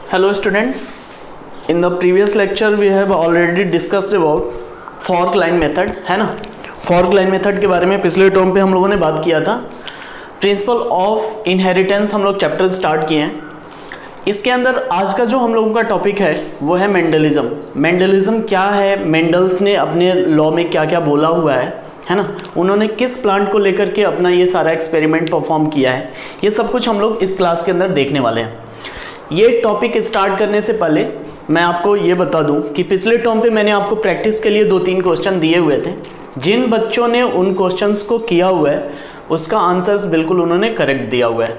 Hello students, in the previous lecture we have already discussed about fork line method, है ना। fork line method के बारे में पिछले टर्म पे हम लोगों ने बात किया था। प्रिंसिपल ऑफ इनहेरिटेंस हम लोग चैप्टर स्टार्ट किए हैं। इसके अंदर आज का जो हम लोगों का टॉपिक है वो है मेंडलिज्म। मेंडलिज्म क्या है, मेंडल्स ने अपने लॉ में क्या क्या बोला हुआ है ना, उन्होंने किस प्लांट को लेकर के अपना ये सारा एक्सपेरिमेंट परफॉर्म किया है, ये सब कुछ हम लोग इस क्लास के अंदर देखने वाले हैं। ये टॉपिक स्टार्ट करने से पहले मैं आपको ये बता दूं कि पिछले टर्म पे मैंने आपको प्रैक्टिस के लिए 2-3 क्वेश्चन दिए हुए थे। जिन बच्चों ने उन क्वेश्चंस को किया हुआ है उसका आंसर्स बिल्कुल उन्होंने करेक्ट दिया हुआ है।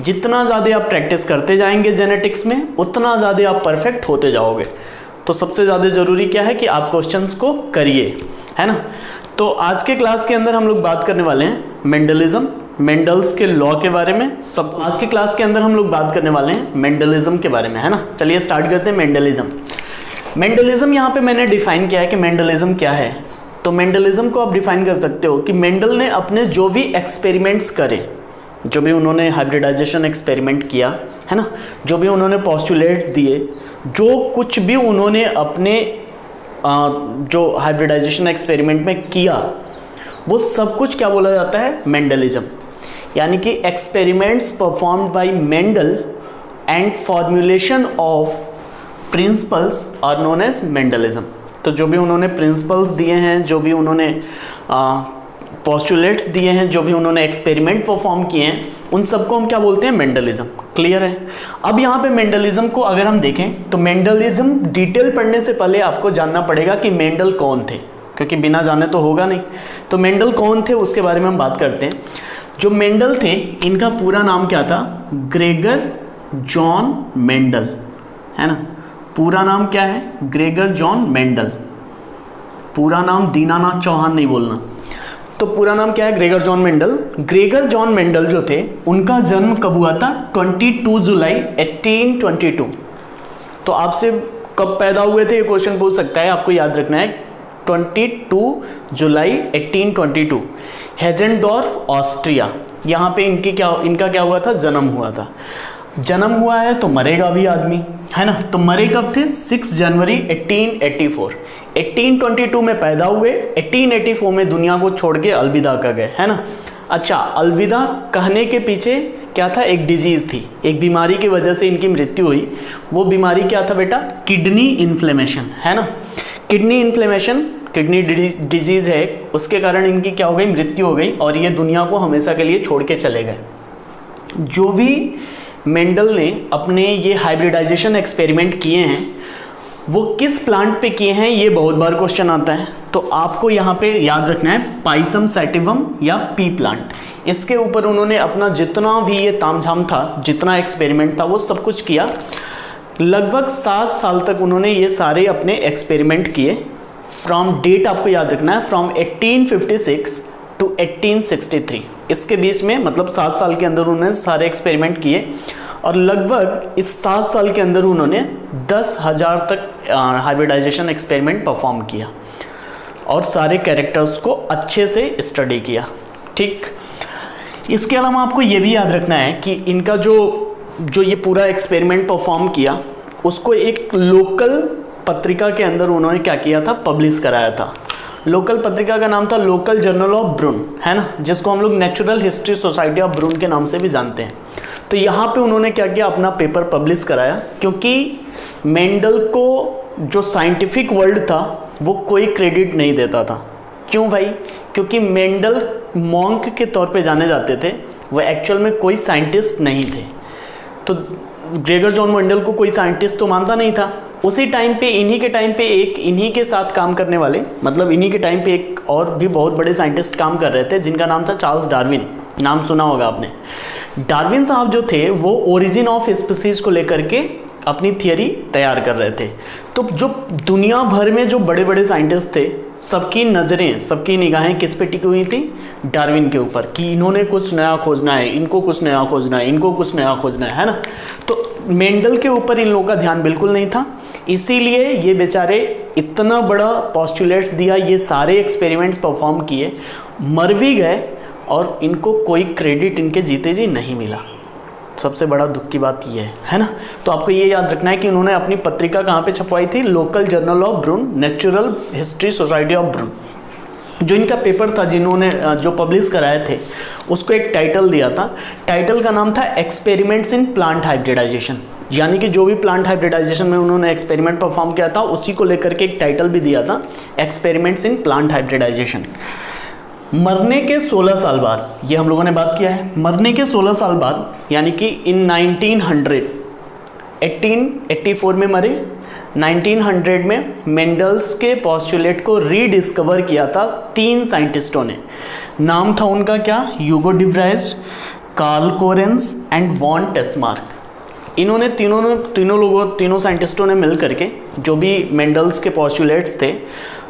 जितना ज़्यादा आप प्रैक्टिस करते जाएंगे जेनेटिक्स में उतना ज़्यादा आप परफेक्ट होते जाओगे। तो सबसे ज़्यादा ज़रूरी क्या है कि आप क्वेश्चंस को करिए, है ना। तो आज के क्लास के अंदर हम लोग बात करने वाले हैं मेंडलिज्म, मेंडल्स के लॉ के बारे में। सब आज के क्लास के अंदर हम लोग बात करने वाले हैं मेंडलिज्म के बारे में, है ना। चलिए स्टार्ट करते हैं मेंडलिज्म। मेंडलिज्म यहाँ पे मैंने डिफाइन किया है कि मेंडलिज्म क्या है। तो मेंडलिज्म को आप डिफाइन कर सकते हो कि मेंडल ने अपने जो भी एक्सपेरिमेंट्स करे, जो भी उन्होंने हाइब्रिडाइजेशन एक्सपेरिमेंट किया, है ना, जो भी उन्होंने पोस्टुलेट्स दिए, जो कुछ भी उन्होंने अपने जो हाइब्रिडाइजेशन एक्सपेरिमेंट में किया, वो सब कुछ क्या बोला जाता है, मेंडलिज्म। यानी कि experiments performed by Mendel and formulation of principles are known as Mendelism. तो जो भी उन्होंने प्रिंसिपल्स दिए हैं, जो भी उन्होंने पोस्टुलेट्स दिए हैं, जो भी उन्होंने एक्सपेरिमेंट परफॉर्म किए हैं, उन सबको हम क्या बोलते हैं, मेंडलिज्म। क्लियर है। अब यहाँ पे मेंडलिज्म को अगर हम देखें तो मेंडलिज्म डिटेल पढ़ने से पहले आपको जानना पड़ेगा कि मेंडल कौन थे, क्योंकि बिना जाने तो होगा नहीं। तो मेंडल कौन थे उसके बारे में हम बात करते हैं। जो मेंडल थे इनका पूरा नाम क्या था, ग्रेगर जॉन मेंडल, है ना। पूरा नाम क्या है, ग्रेगर जॉन मेंडल। पूरा नाम दीनानाथ चौहान नहीं बोलना। तो पूरा नाम क्या है, Gregor John Mendel. Gregor John Mendel जो थे उनका जन्म कब हुआ था, 22 जुलाई 1822। तो आपसे कब पैदा हुए थे ये क्वेश्चन पूछ सकता है, आपको याद रखना है 22 जुलाई 1822, हेजेंडॉर्फ ऑस्ट्रिया। यहाँ पे इनका क्या हुआ था, जन्म हुआ था। जन्म हुआ है तो मरेगा भी आदमी, है ना। तो मरे कब थे, 6 जनवरी 1884। 1822 में पैदा हुए, 1884 में दुनिया को छोड़ के अलविदा कर गए, है ना। अच्छा, अलविदा कहने के पीछे क्या था, एक डिजीज थी, एक बीमारी की वजह से इनकी मृत्यु हुई। वो बीमारी क्या था बेटा, किडनी इन्फ्लेमेशन, है ना। किडनी इन्फ्लेमेशन, किडनी डिजीज है, उसके कारण इनकी क्या हो गई, मृत्यु हो गई और ये दुनिया को हमेशा के लिए छोड़ के चले गए। जो भी मेंडल ने अपने ये हाइब्रिडाइजेशन एक्सपेरिमेंट किए हैं वो किस प्लांट पे किए हैं, ये बहुत बार क्वेश्चन आता है। तो आपको यहाँ पे याद रखना है पाइसम सैटिवम या पी प्लांट। इसके ऊपर उन्होंने अपना जितना भी ये तामझाम था, जितना एक्सपेरिमेंट था, वो सब कुछ किया। लगभग 7 साल तक उन्होंने ये सारे अपने एक्सपेरिमेंट किए। फ्रॉम डेट आपको याद रखना है, फ्रॉम 1856 टू 1863, इसके बीच में, मतलब 7 साल के अंदर उन्होंने सारे एक्सपेरिमेंट किए। और लगभग इस 7 साल के अंदर उन्होंने 10,000 तक हाइब्रिडाइजेशन एक्सपेरिमेंट परफॉर्म किया और सारे कैरेक्टर्स को अच्छे से स्टडी किया। ठीक, इसके अलावा आपको ये भी याद रखना है कि इनका जो ये पूरा एक्सपेरिमेंट परफॉर्म किया उसको एक लोकल पत्रिका के अंदर उन्होंने क्या किया था, पब्लिश कराया था। लोकल पत्रिका का नाम था लोकल जर्नल ऑफ ब्रून, है ना, जिसको हम लोग नेचुरल हिस्ट्री सोसाइटी ऑफ ब्रून के नाम से भी जानते हैं। तो यहाँ पे उन्होंने क्या किया, अपना पेपर पब्लिश कराया, क्योंकि मेंडल को जो साइंटिफिक वर्ल्ड था वो कोई क्रेडिट नहीं देता था। क्यों भाई, क्योंकि मेंडल मॉन्क के तौर पे जाने जाते थे, वो एक्चुअल में कोई साइंटिस्ट नहीं थे। तो ग्रेगर जॉन मेंडल को कोई साइंटिस्ट तो मानता नहीं था। उसी टाइम पे, इन्हीं के टाइम पे इन्हीं के साथ काम करने वाले, मतलब इन्हीं के टाइम पे एक और भी बहुत बड़े साइंटिस्ट काम कर रहे थे जिनका नाम था चार्ल्स डार्विन। नाम सुना होगा आपने। डार्विन साहब जो थे वो ओरिजिन ऑफ स्पीसीज को लेकर के अपनी थियरी तैयार कर रहे थे। तो जो दुनिया भर में जो बड़े बड़े साइंटिस्ट थे, सबकी नज़रें, सबकी निगाहें किस पे टिकी हुई थी, डार्विन के ऊपर, कि इन्होंने कुछ नया खोजना है, इनको कुछ नया खोजना है, इनको कुछ नया खोजना है ना। तो मेंडल के ऊपर इन लोगों का ध्यान बिल्कुल नहीं था, इसीलिए ये बेचारे इतना बड़ा पोस्टुलेट्स दिया, ये सारे एक्सपेरिमेंट्स परफॉर्म किए, मर भी गए और इनको कोई क्रेडिट इनके जीते जी नहीं मिला। सबसे बड़ा दुख की बात ये है ना। तो आपको ये याद रखना है कि उन्होंने अपनी पत्रिका कहाँ पे छपवाई थी, local journal of Brunn, natural history society of Brunn. जो इनका पेपर था जिन्होंने जो पब्लिश कराए थे उसको एक टाइटल दिया था, टाइटल का नाम था एक्सपेरिमेंट्स इन प्लांट हाइब्रिडाइजेशन, यानी कि जो भी प्लांट हाइब्रिडाइजेशन में उन्होंने एक्सपेरिमेंट परफॉर्म किया था उसी को लेकर के एक टाइटल भी दिया था, एक्सपेरिमेंट्स इन प्लांट हाइब्रिडाइजेशन। मरने के 16 साल बाद, ये हम लोगों ने बात किया है, मरने के 16 साल बाद यानी कि इन 1884 में मरे, 1900 में मेंडल्स के पॉस्टुलेट को रीडिस्कवर किया था 3 साइंटिस्टों ने। नाम था उनका क्या, Hugo de Vries, Carl Correns and von Tschermak. इन्होंने तीनों साइंटिस्टों ने मिल करके जो भी मेंडल्स के पॉस्टुलेट्स थे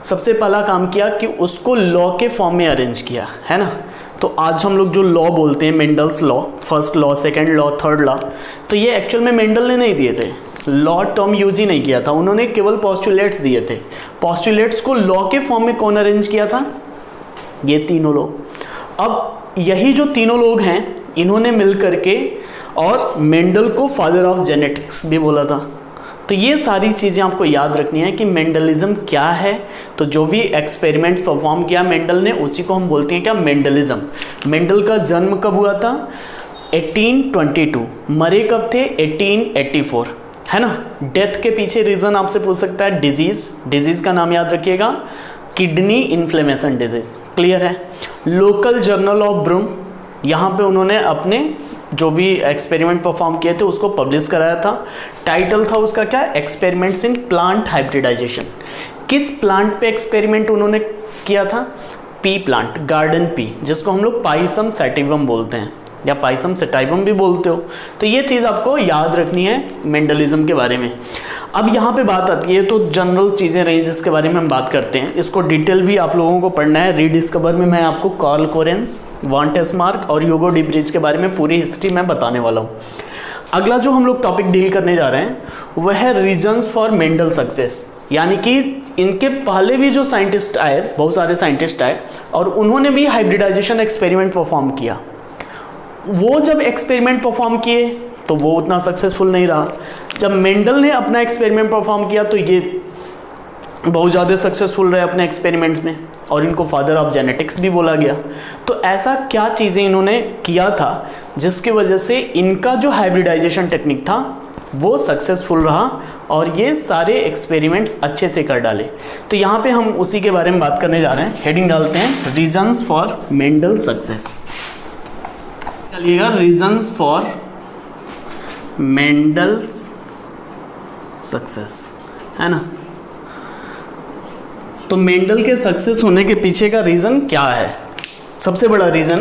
सबसे पहला काम किया कि उसको लॉ के फॉर्म में अरेंज किया, है ना। तो आज हम लोग जो लॉ बोलते हैं Mendel's law, first law, second law, third law, तो ये एक्चुअल में मेंडल ने नहीं दिए थे, लॉ टर्म यूज ही नहीं किया था, उन्होंने केवल पॉस्टुलेट्स दिए थे। पॉस्टुलेट्स को लॉ के फॉर्म में कौन अरेंज किया था, ये तीनों लोग। अब यही जो तीनों लोग हैं इन्होंने मिल करके और मेंडल को फादर ऑफ जेनेटिक्स भी बोला था। तो ये सारी चीज़ें आपको याद रखनी है कि मेंडलिज्म क्या है। तो जो भी एक्सपेरिमेंट्स परफॉर्म किया मेंडल ने उसी को हम बोलते हैं क्या, मेंडलिज्म। मेंडल का जन्म कब हुआ था, 1822, मरे कब थे, 1884, है ना। डेथ के पीछे रीज़न आपसे पूछ सकता है, डिजीज़ का नाम याद रखिएगा, किडनी इन्फ्लेमेशन डिजीज़, क्लियर है। लोकल जर्नल ऑफ ब्रून, यहाँ पे उन्होंने अपने जो भी एक्सपेरिमेंट परफॉर्म किए थे उसको पब्लिश कराया था। टाइटल था उसका क्या, एक्सपेरिमेंट्स इन प्लांट हाइब्रिडाइजेशन। किस प्लांट पे एक्सपेरिमेंट उन्होंने किया था, पी प्लांट, गार्डन पी, जिसको हम लोग पाइसम सैटिवम बोलते हैं या पाइसम सैटिवम भी बोलते हो। तो ये चीज़ आपको याद रखनी है मेंडलिज्म के बारे में। अब यहाँ पे बात आती है, तो जनरल चीज़ें रही जिसके बारे में हम बात करते हैं, इसको डिटेल भी आप लोगों को पढ़ना है। रीडिस्कवर में मैं आपको कार्ल कोरेंस, वॉन टेस्मार्क और ह्यूगो डी व्राइज के बारे में पूरी हिस्ट्री मैं बताने वाला हूँ। अगला जो हम लोग टॉपिक डील करने जा रहे हैं वह है रीजंस फॉर मेंडल सक्सेस, यानी कि इनके पहले भी जो साइंटिस्ट आए, बहुत सारे साइंटिस्ट आए और उन्होंने भी हाइब्रिडाइजेशन एक्सपेरिमेंट परफॉर्म किया। वो जब एक्सपेरिमेंट परफॉर्म किए तो वो उतना सक्सेसफुल नहीं रहा। जब मेंडल ने अपना एक्सपेरिमेंट परफॉर्म किया तो ये बहुत ज़्यादा सक्सेसफुल रहे अपने एक्सपेरिमेंट्स में और इनको फादर ऑफ जेनेटिक्स भी बोला गया। तो ऐसा क्या चीज़ें इन्होंने किया था जिसकी वजह से इनका जो हाइब्रिडाइजेशन टेक्निक था वो सक्सेसफुल रहा और ये सारे एक्सपेरिमेंट्स अच्छे से कर डाले। तो यहाँ पे हम उसी के बारे में बात करने जा रहे हैं। हेडिंग डालते हैं, रीजंस फॉर मेंडल सक्सेस। चलिएगा, रीजंस फॉर मेंडल सक्सेस, है ना। तो मेंडल के सक्सेस होने के पीछे का रीज़न क्या है, सबसे बड़ा रीज़न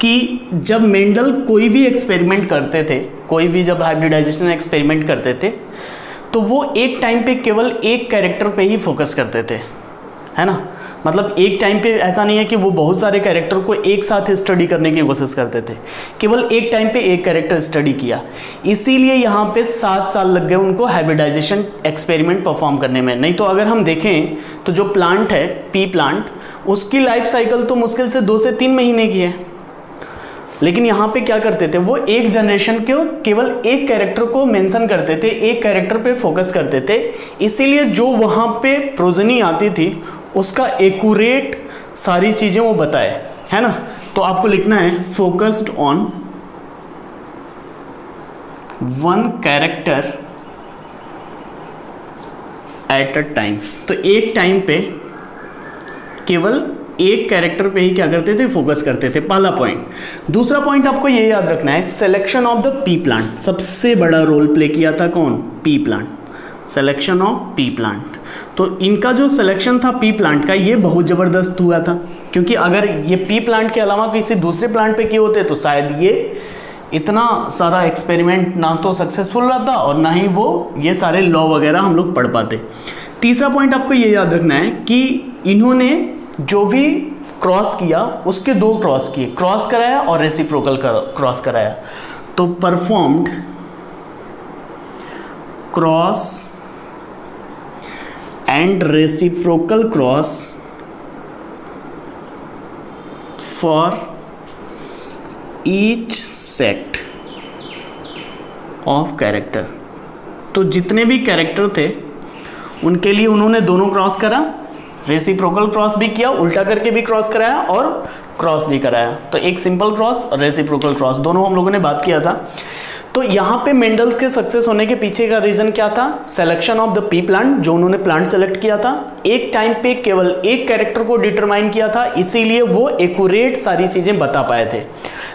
कि जब मेंडल कोई भी एक्सपेरिमेंट करते थे, कोई भी जब हाइब्रिडाइजेशन एक्सपेरिमेंट करते थे तो वो एक टाइम पे केवल एक कैरेक्टर पे ही फोकस करते थे, है ना। मतलब एक टाइम पे ऐसा नहीं है कि वो बहुत सारे कैरेक्टर को एक साथ स्टडी करने की कोशिश करते थे, केवल एक टाइम पे एक कैरेक्टर स्टडी किया। इसीलिए यहाँ पे 7 साल लग गए उनको हाइब्रिडाइजेशन एक्सपेरिमेंट परफॉर्म करने में। नहीं तो अगर हम देखें तो जो प्लांट है पी प्लांट, उसकी लाइफ साइकिल तो मुश्किल से 2 से 3 महीने की है। लेकिन यहाँ पे क्या करते थे, वो एक जनरेशन के केवल एक कैरेक्टर को मेंशन करते थे, एक कैरेक्टर पे फोकस करते थे। इसीलिए जो वहाँ पे प्रोजनी आती थी उसका एक्यूरेट सारी चीज़ें वो बताए, है ना। तो आपको लिखना है focused on one character at a time. तो एक टाइम पे केवल एक कैरेक्टर पे ही क्या करते थे, फोकस करते थे, पहला पॉइंट। दूसरा पॉइंट आपको ये याद रखना है, selection of the P plant. सबसे बड़ा रोल प्ले किया था कौन, P plant, selection of P plant. तो इनका जो सिलेक्शन था पी प्लांट का ये बहुत ज़बरदस्त हुआ था, क्योंकि अगर ये पी प्लांट के अलावा किसी दूसरे प्लांट पे किए होते तो शायद ये इतना सारा एक्सपेरिमेंट ना तो सक्सेसफुल रहता और ना ही वो ये सारे लॉ वगैरह हम लोग पढ़ पाते। तीसरा पॉइंट आपको ये याद रखना है कि इन्होंने जो भी क्रॉस किया उसके 2 क्रॉस किए, क्रॉस कराया और रेसिप्रोकल क्रॉस कराया। तो performed cross and reciprocal cross for each set, of character. तो जितने भी कैरेक्टर थे उनके लिए उन्होंने दोनों क्रॉस करा, रेसिप्रोकल क्रॉस भी किया, उल्टा करके भी क्रॉस कराया और क्रॉस भी कराया। तो एक सिंपल क्रॉस और रेसिप्रोकल क्रॉस दोनों हम लोगों ने बात किया था। तो यहाँ पे मेंडल के सक्सेस होने के पीछे का रीजन क्या था? Selection of the P plant, जो उन्होंने प्लांट सेलेक्ट किया था, एक टाइम पे केवल एक कैरेक्टर को डिटरमाइन किया था, इसीलिए वो एक्यूरेट सारी चीजें बता पाए थे।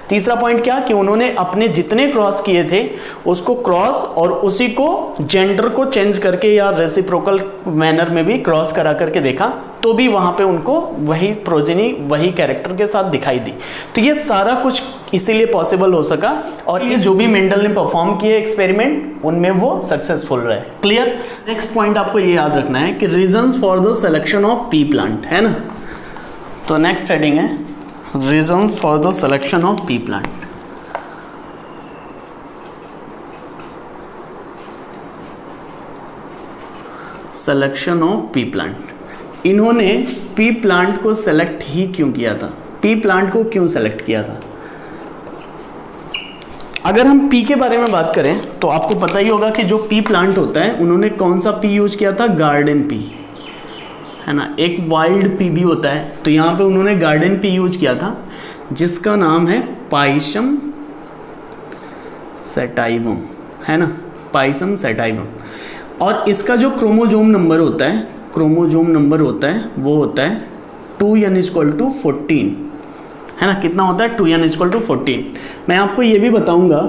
तीसरा पॉइंट क्या कि उन्होंने अपने जितने क्रॉस किए थे उसको क्रॉस और उसी को जेंडर को चेंज करके या रेसिप्रोकल मैनर में भी क्रॉस करा करके देखा, तो भी वहां पे उनको वही प्रोजेनी वही कैरेक्टर के साथ दिखाई दी। तो ये सारा कुछ इसीलिए पॉसिबल हो सका और ये जो भी मेंडल ने परफॉर्म किए एक्सपेरिमेंट उनमें वो सक्सेसफुल रहे। क्लियर? नेक्स्ट पॉइंट आपको ये याद रखना है कि reasons for the selection of P plant, है ना। तो नेक्स्ट हेडिंग है reasons for the selection of P plant. Selection of P plant, इन्होंने पी प्लांट को सेलेक्ट ही क्यों किया था? पी प्लांट को क्यों सेलेक्ट किया था? अगर हम पी के बारे में बात करें तो आपको पता ही होगा कि जो पी प्लांट होता है उन्होंने कौन सा पी यूज किया था? गार्डन पी, है ना। एक वाइल्ड पी भी होता है, तो यहाँ पे उन्होंने गार्डन पी यूज किया था जिसका नाम है पाइसम सेटाइवम, है ना, पाइसम सेटाइवम। और इसका जो क्रोमोजोम नंबर होता है, वो होता है 2n=14, है ना। कितना होता है? 2n=14। मैं आपको ये भी बताऊंगा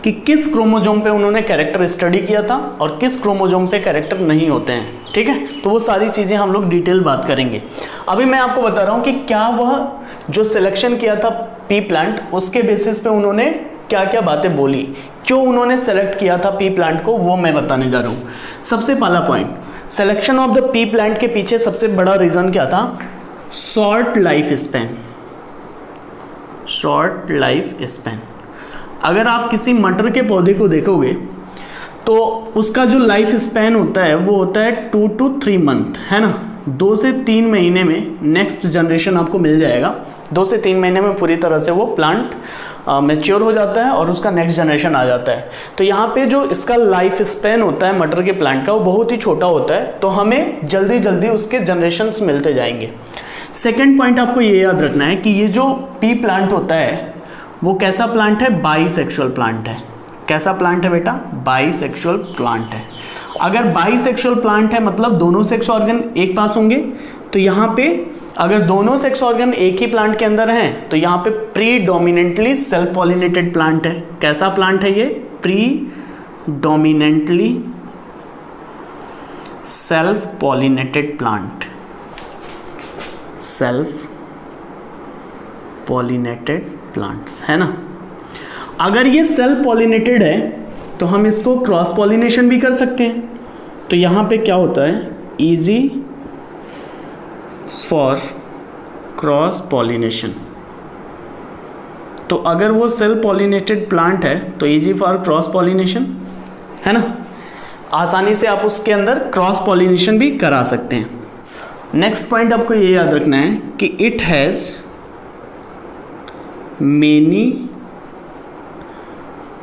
कि किस क्रोमोजोम पे उन्होंने कैरेक्टर स्टडी किया था और किस क्रोमोजोम पे कैरेक्टर नहीं होते हैं, ठीक है। तो वो सारी चीज़ें हम लोग डिटेल बात करेंगे। अभी मैं आपको बता रहा हूँ कि क्या वह जो सिलेक्शन किया था पी प्लांट, उसके बेसिस पे उन्होंने क्या क्या बातें बोली, क्यों उन्होंने सेलेक्ट किया था पी प्लांट को, वो मैं बताने जा रहा हूँ। सबसे पहला point, selection of the P plant के पीछे सबसे बड़ा रीज़न क्या था? Short life span. Short life span. अगर आप किसी मटर के पौधे को देखोगे तो उसका जो लाइफ स्पैन होता है वो होता है 2 to 3 मंथ, है ना। 2 से 3 महीने में नेक्स्ट जनरेशन आपको मिल जाएगा। 2 से 3 महीने में पूरी तरह से वो प्लांट मैच्योर हो जाता है और उसका नेक्स्ट जनरेशन आ जाता है। तो यहाँ पे जो इसका लाइफ स्पैन होता है मटर के प्लांट का, वो बहुत ही छोटा होता है, तो हमें जल्दी जल्दी उसके जनरेशन्स मिलते जाएंगे। सेकेंड पॉइंट आपको ये याद रखना है कि ये जो पी प्लांट होता है वो कैसा प्लांट है? बाईसेक्सुअल प्लांट है। कैसा प्लांट है बेटा? बाईसेक्सुअल प्लांट है। अगर बाईसेक्सुअल प्लांट है मतलब दोनों सेक्स ऑर्गन एक पास होंगे, तो यहाँ पे अगर दोनों सेक्स ऑर्गन एक ही प्लांट के अंदर हैं तो यहाँ पे प्रीडोमिनेंटली सेल्फ पॉलिनेटेड प्लांट है। कैसा प्लांट है ये? Predominantly self pollinated plant. Self pollinated plants, है ना। अगर ये सेल्फ पॉलिनेटेड है तो हम इसको क्रॉस पॉलिनेशन भी कर सकते हैं। तो यहाँ पे क्या होता है? Easy for cross pollination. तो अगर वो सेल्फ पॉलिनेटेड प्लांट है तो इजी फॉर क्रॉस पॉलिनेशन, है ना। आसानी से आप उसके अंदर क्रॉस पॉलिनेशन भी करा सकते हैं। नेक्स्ट पॉइंट आपको ये याद रखना है कि it has many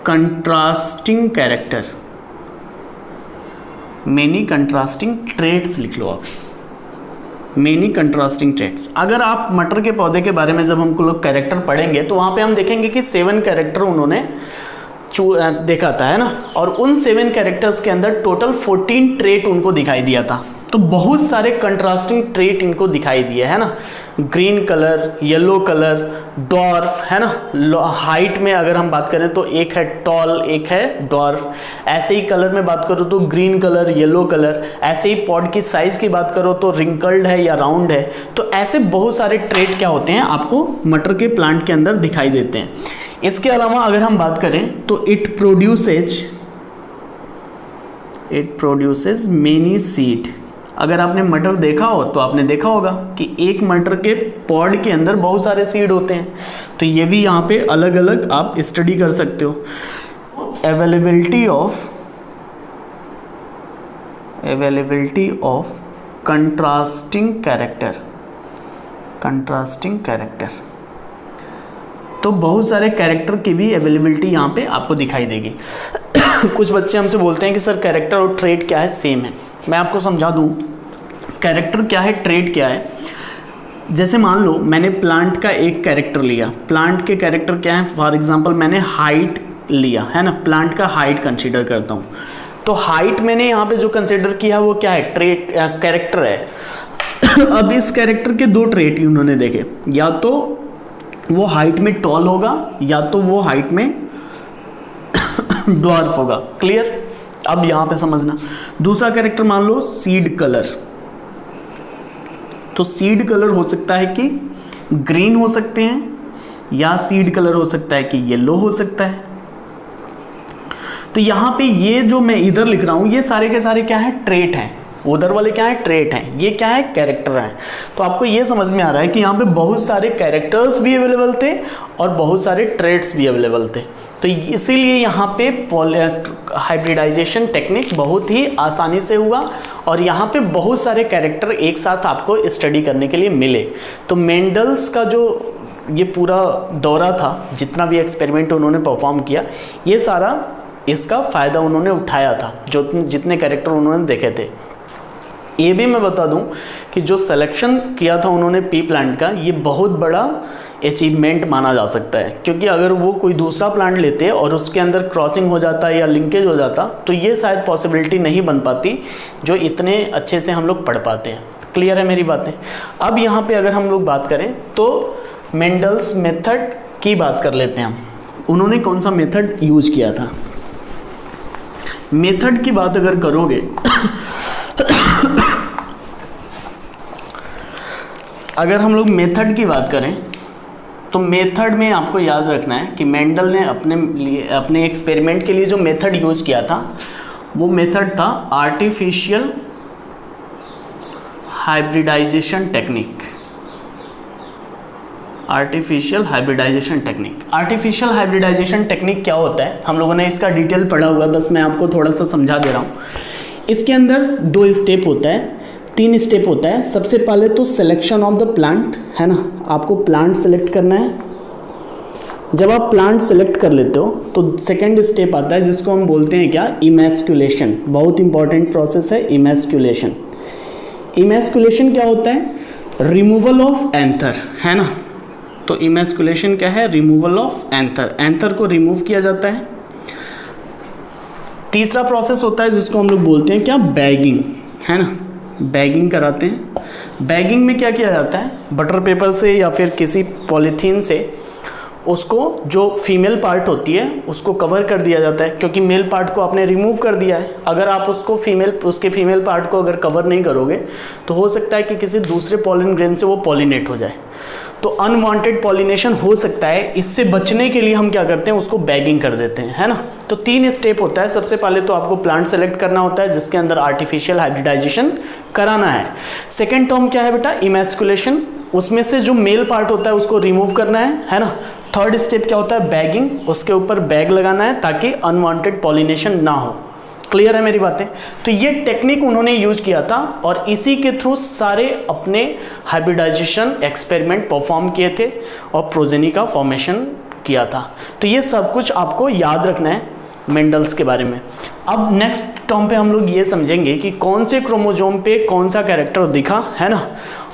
contrasting character. Many contrasting traits लिख लो आप। Many contrasting traits. अगर आप मटर के पौधे के बारे में जब हम लोग कैरेक्टर पढ़ेंगे तो वहाँ पे हम देखेंगे कि 7 कैरेक्टर उन्होंने देखा था, है ना। और उन 7 कैरेक्टर्स के अंदर टोटल 14 ट्रेट उनको दिखाई दिया था। तो बहुत सारे कंट्रास्टिंग ट्रेट इनको दिखाई दिए, है ना। Green colour, yellow colour, dwarf, है ना। हाइट में अगर हम बात करें तो एक है टॉल, एक है डॉर्फ। ऐसे ही कलर में बात करो तो ग्रीन कलर, येलो कलर। ऐसे ही पॉड की साइज की बात करो तो रिंकल्ड है या राउंड है। तो ऐसे बहुत सारे ट्रेट क्या होते हैं आपको मटर के प्लांट के अंदर दिखाई देते हैं। इसके अलावा अगर हम बात करें तो इट प्रोड्यूसेस मेनी सीड। अगर आपने मटर देखा हो तो आपने देखा होगा कि एक मटर के पॉड के अंदर बहुत सारे सीड होते हैं। तो ये भी यहाँ पे अलग अलग आप स्टडी कर सकते हो। Availability of contrasting character. तो बहुत सारे कैरेक्टर की भी अवेलेबिलिटी यहाँ पे आपको दिखाई देगी। कुछ बच्चे हमसे बोलते हैं कि सर कैरेक्टर और ट्रेट क्या है, सेम है। मैं आपको समझा दूं कैरेक्टर क्या है, ट्रेट क्या है। जैसे मान लो मैंने प्लांट का एक कैरेक्टर लिया, प्लांट के कैरेक्टर क्या है, फॉर एग्जांपल मैंने हाइट लिया है ना, प्लांट का हाइट कंसीडर करता हूँ, तो हाइट मैंने यहाँ पे जो कंसीडर किया वो क्या है, ट्रेट कैरेक्टर है। अब इस कैरेक्टर के दो ट्रेट ही उन्होंने देखे, या तो वो हाइट में टॉल होगा या तो वो हाइट में ड्वार्फ होगा। क्लियर? अब यहां पे समझना। दूसरा कैरेक्टर मान लो सीड कलर, तो सीड कलर हो सकता है कि ग्रीन हो सकते हैं या सीड कलर हो सकता है कि येलो हो सकता है। तो यहां पे ये जो मैं इधर लिख रहा हूं ये सारे के सारे क्या है, ट्रेट हैं। उधर वाले क्या है, ट्रेट हैं, ये क्या है, कैरेक्टर हैं। तो आपको ये समझ में आ रहा है कि यहाँ पे बहुत सारे कैरेक्टर्स भी अवेलेबल थे और बहुत सारे ट्रेट्स भी अवेलेबल थे। तो इसीलिए यहाँ पे हाइब्रिडाइजेशन टेक्निक बहुत ही आसानी से हुआ और यहाँ पे बहुत सारे कैरेक्टर एक साथ आपको स्टडी करने के लिए मिले। तो मेंडल्स का जो ये पूरा दौरा था, जितना भी एक्सपेरिमेंट उन्होंने परफॉर्म किया, ये सारा इसका फ़ायदा उन्होंने उठाया था, जो जितने कैरेक्टर उन्होंने देखे थे। ये भी मैं बता दूं कि जो सिलेक्शन किया था उन्होंने पी प्लांट का, ये बहुत बड़ा अचीवमेंट माना जा सकता है, क्योंकि अगर वो कोई दूसरा प्लांट लेते और उसके अंदर क्रॉसिंग हो जाता या लिंकेज हो जाता तो ये शायद पॉसिबिलिटी नहीं बन पाती जो इतने अच्छे से हम लोग पढ़ पाते हैं। क्लियर है मेरी बातें? अब यहाँ पे अगर हम लोग बात करें तो मेंडल्स मेथड की बात कर लेते हैं हम। उन्होंने कौन सा मेथड यूज किया था? मेथड की बात अगर करोगे अगर हम लोग मेथड की बात करें तो मेथड में आपको याद रखना है कि मेंडल ने अपने एक्सपेरिमेंट के लिए जो मेथड यूज किया था वो मेथड था artificial hybridization technique. Artificial hybridization technique. Artificial hybridization technique क्या होता है, हम लोगों ने इसका डिटेल पढ़ा हुआ है, बस मैं आपको थोड़ा सा समझा दे रहा हूँ। इसके अंदर 2 स्टेप होता है, 3 स्टेप होता है। सबसे पहले तो सिलेक्शन ऑफ द प्लांट है ना, आपको प्लांट सेलेक्ट करना है। जब आप प्लांट सेलेक्ट कर लेते हो तो सेकेंड स्टेप आता है जिसको हम बोलते हैं क्या, इमैस्कुलेशन। बहुत इंपॉर्टेंट प्रोसेस है इमैस्कुलेशन। इमैस्कुलेशन क्या होता है, रिमूवल ऑफ एंथर है ना। तो इमैस्कुलेशन क्या है, रिमूवल ऑफ एंथर, एंथर को रिमूव किया जाता है। तीसरा प्रोसेस होता है जिसको हम लोग बोलते हैं क्या, बैगिंग है ना, बैगिंग कराते हैं। बैगिंग में क्या किया जाता है, बटर पेपर से या फिर किसी पॉलीथीन से उसको जो फीमेल पार्ट होती है उसको कवर कर दिया जाता है, क्योंकि मेल पार्ट को आपने रिमूव कर दिया है। अगर आप उसको उसके फीमेल पार्ट को अगर कवर नहीं करोगे तो हो सकता है कि किसी दूसरे पॉलिन ग्रेन से वो पॉलिनेट हो जाए, तो अनवांटेड पॉलिनेशन हो सकता है। इससे बचने के लिए हम क्या करते हैं, उसको बैगिंग कर देते हैं, है ना। तो 3 स्टेप होता है। सबसे पहले तो आपको प्लांट सेलेक्ट करना होता है जिसके अंदर आर्टिफिशियल हाइब्रिडाइजेशन कराना है। सेकेंड टर्म क्या है बेटा, इमैस्कुलेशन, उसमें से जो मेल पार्ट होता है उसको रिमूव करना है ना। थर्ड स्टेप क्या होता है, बैगिंग, उसके ऊपर बैग लगाना है ताकि अनवांटेड पॉलिनेशन ना हो। क्लियर है मेरी बातें? तो ये टेक्निक उन्होंने यूज किया था और इसी के थ्रू सारे अपने हाइब्रिडाइजेशन एक्सपेरिमेंट परफॉर्म किए थे और प्रोजेनी का फॉर्मेशन किया था। तो ये सब कुछ आपको याद रखना है मेंडल्स के बारे में। अब नेक्स्ट टर्म पे हम लोग ये समझेंगे कि कौन से क्रोमोजोम पे कौन सा कैरेक्टर दिखा, है ना।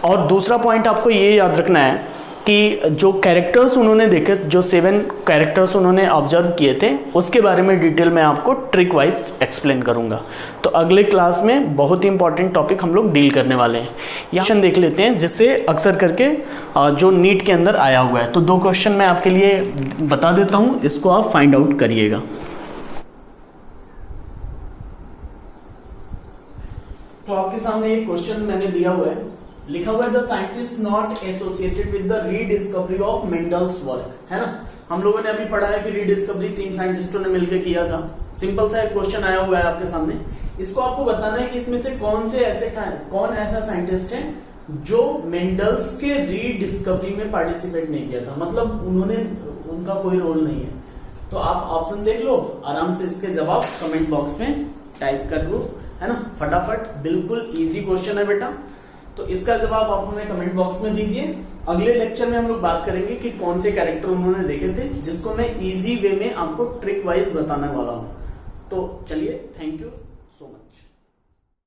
और दूसरा पॉइंट आपको ये याद रखना है कि जो कैरेक्टर्स उन्होंने देखे, जो 7 कैरेक्टर्स उन्होंने ऑब्जर्व किए थे, उसके बारे में डिटेल में आपको ट्रिक वाइज एक्सप्लेन करूंगा। तो अगले क्लास में बहुत ही इंपॉर्टेंट टॉपिक हम लोग डील करने वाले हैं। यहाँ देख लेते हैं जिससे अक्सर करके जो नीट के अंदर आया हुआ है। तो 2 क्वेश्चन मैं आपके लिए बता देता हूँ, इसको आप फाइंड आउट करिएगा। तो आपके सामने एक क्वेश्चन मैंने दिया हुआ है, लिखा हुआ है the scientist not associated with the rediscovery of Mendel's work, है ना। हम लोगों ने अभी पढ़ा है कि रीडिस्कवरी 3 साइंटिस्टों ने मिलकर किया था। सिंपल सा एक क्वेश्चन आया हुआ है आपके सामने, इसको आपको बताना है कि इसमें से कौन ऐसा साइंटिस्ट है जो मेंडल्स के रीडिस्कवरी में पार्टिसिपेट नहीं किया था, मतलब उनका कोई रोल नहीं है। तो आप ऑप्शन देख लो, आराम से इसके जवाब कमेंट बॉक्स में टाइप कर लो, है ना, फटाफट। बिल्कुल इजी क्वेश्चन है बेटा, तो इसका जवाब आप हमें कमेंट बॉक्स में दीजिए। अगले लेक्चर में हम लोग बात करेंगे कि कौन से कैरेक्टर उन्होंने देखे थे, जिसको मैं इजी वे में आपको ट्रिक वाइज बताने वाला हूँ। तो चलिए, थैंक यू सो मच।